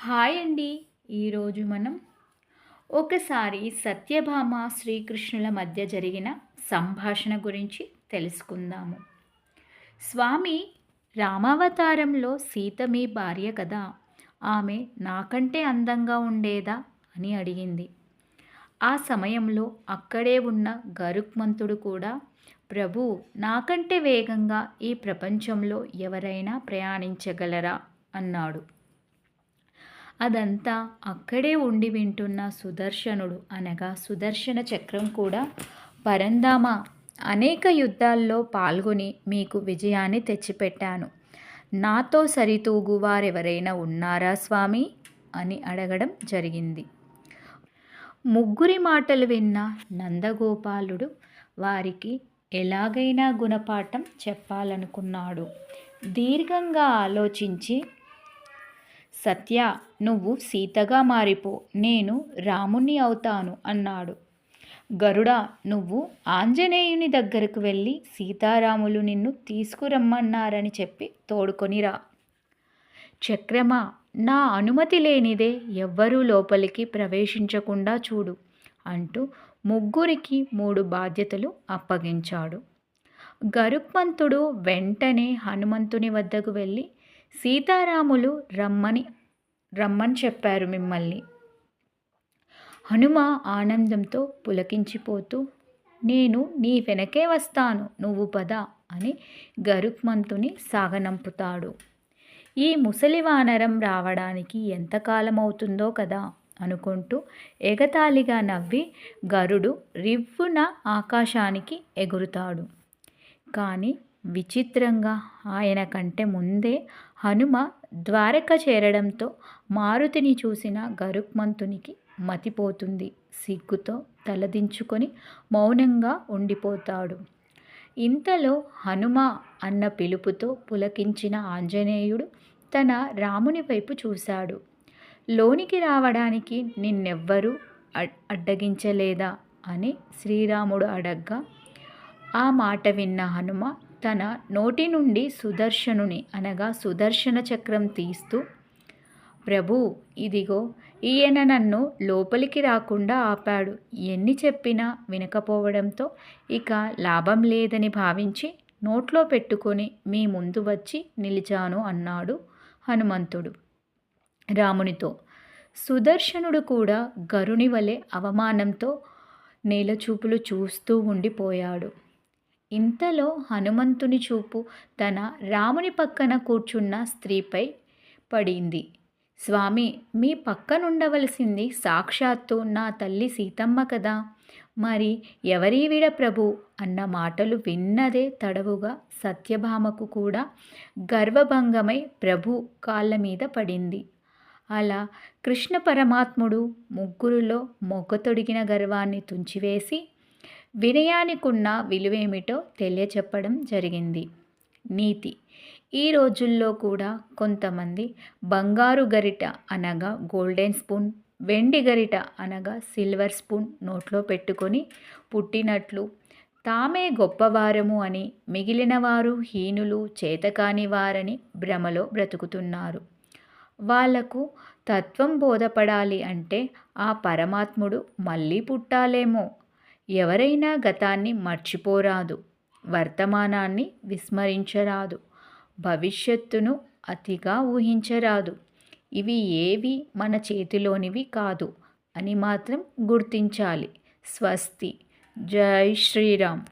Hi అండి. ఈరోజు మనం ఒకసారి సత్యభామ శ్రీకృష్ణుల మధ్య జరిగిన సంభాషణ గురించి తెలుసుకుందాము. స్వామి, రామావతారంలో సీత మీ భార్య కదా, ఆమె నాకంటే అందంగా ఉండేదా అని అడిగింది. ఆ సమయంలో అక్కడే ఉన్న గరుత్మంతుడు కూడా, ప్రభు, నాకంటే వేగంగా ఈ ప్రపంచంలో ఎవరైనా ప్రయాణించగలరా అన్నాడు. అదంతా అక్కడే ఉండి వింటున్న సుదర్శనుడు అనగా సుదర్శన చక్రం కూడా, పరంధామ, అనేక యుద్ధాల్లో పాల్గొని మీకు విజయాన్ని తెచ్చిపెట్టాను. నాతో సరితూగు వారెవరైనా ఉన్నారా స్వామి అని అడగడం జరిగింది. ముగ్గురి మాటలు విన్న నందగోపాలుడు వారికి ఎలాగైనా గుణపాఠం చెప్పాలనుకున్నాడు. దీర్ఘంగా ఆలోచించి, సత్య, నువ్వు సీతగా మారిపో, నేను రాముని అవుతాను అన్నాడు. గరుడా, నువ్వు ఆంజనేయుని దగ్గరకు వెళ్ళి సీతారాములు నిన్ను తీసుకురమ్మన్నారని చెప్పి తోడుకొనిరా. చక్రమా, నా అనుమతి లేనిదే ఎవ్వరూ లోపలికి ప్రవేశించకుండా చూడు అంటూ ముగ్గురికి 3 బాధ్యతలు అప్పగించాడు. గరుత్మంతుడు వెంటనే హనుమంతుని వద్దకు వెళ్ళి, సీతారాములు రమ్మని చెప్పారు మిమ్మల్ని. హనుమ ఆనందంతో పులకించిపోతూ, నేను నీ వెనకే వస్తాను, నువ్వు పద అని గరుత్మంతుని సాగనంపుతాడు. ఈ ముసలి వానరం రావడానికి ఎంతకాలం అవుతుందో కదా అనుకుంటూ ఎగతాళిగా నవ్వి గరుడు రివ్వున ఆకాశానికి ఎగురుతాడు. కానీ విచిత్రంగా ఆయన కంటే ముందే హనుమ ద్వారక చేరడంతో మారుతిని చూసిన గరుత్మంతునికి మతిపోతుంది. సిగ్గుతో తలదించుకొని మౌనంగా ఉండిపోతాడు. ఇంతలో హనుమ అన్న పిలుపుతో పులకించిన ఆంజనేయుడు తన రాముని వైపు చూశాడు. లోనికి రావడానికి నిన్నెవ్వరూ అడ్డగించలేదా అని శ్రీరాముడు అడగ్గా, ఆ మాట విన్న హనుమ తన నోటి నుండి సుదర్శనుని అనగా సుదర్శన చక్రం తీస్తూ, ప్రభూ, ఇదిగో ఈయన నన్ను లోపలికి రాకుండా ఆపాడు. ఎన్ని చెప్పినా వినకపోవడంతో ఇక లాభం లేదని భావించి నోట్లో పెట్టుకొని మీ ముందు వచ్చి నిలిచాను అన్నాడు హనుమంతుడు రామునితో. సుదర్శనుడు కూడా గరుని వలె అవమానంతో నేలచూపులు చూస్తూ ఉండిపోయాడు. ఇంతలో హనుమంతుని చూపు తన రాముని పక్కన కూర్చున్న స్త్రీపై పడింది. స్వామి, మీ పక్కనుండవలసింది సాక్షాత్తు నా తల్లి సీతమ్మ కదా, మరి ఎవరీవిడ ప్రభు అన్న మాటలు విన్నదే తడవుగా సత్యభామకు కూడా గర్వభంగమై ప్రభు కాళ్ళ మీద పడింది. అలా కృష్ణ పరమాత్ముడు ముగ్గురిలో మొగ్గతొడిగిన గర్వాన్ని తుంచివేసి వినయానికున్న విలువేమిటో తెలియచెప్పడం జరిగింది. నీతి: ఈ రోజుల్లో కూడా కొంతమంది బంగారు గరిట అనగా గోల్డెన్ స్పూన్, వెండి గరిట అనగా సిల్వర్ స్పూన్ నోట్లో పెట్టుకొని పుట్టినట్లు తామే గొప్పవారము అని, మిగిలిన వారు హీనులు, చేతకాని వారని భ్రమలో బ్రతుకుతున్నారు. వాళ్లకు తత్వం బోధపడాలి అంటే ఆ పరమాత్ముడు మళ్ళీ పుట్టాలేమో. ఎవరైనా గతాన్ని మర్చిపోరాదు, వర్తమానాన్ని విస్మరించరాదు, భవిష్యత్తును అతిగా ఊహించరాదు. ఇవి ఏవి మన చేతిలోనివి కాదు అని మాత్రం గుర్తించాలి. స్వస్తి. జై శ్రీరామ్.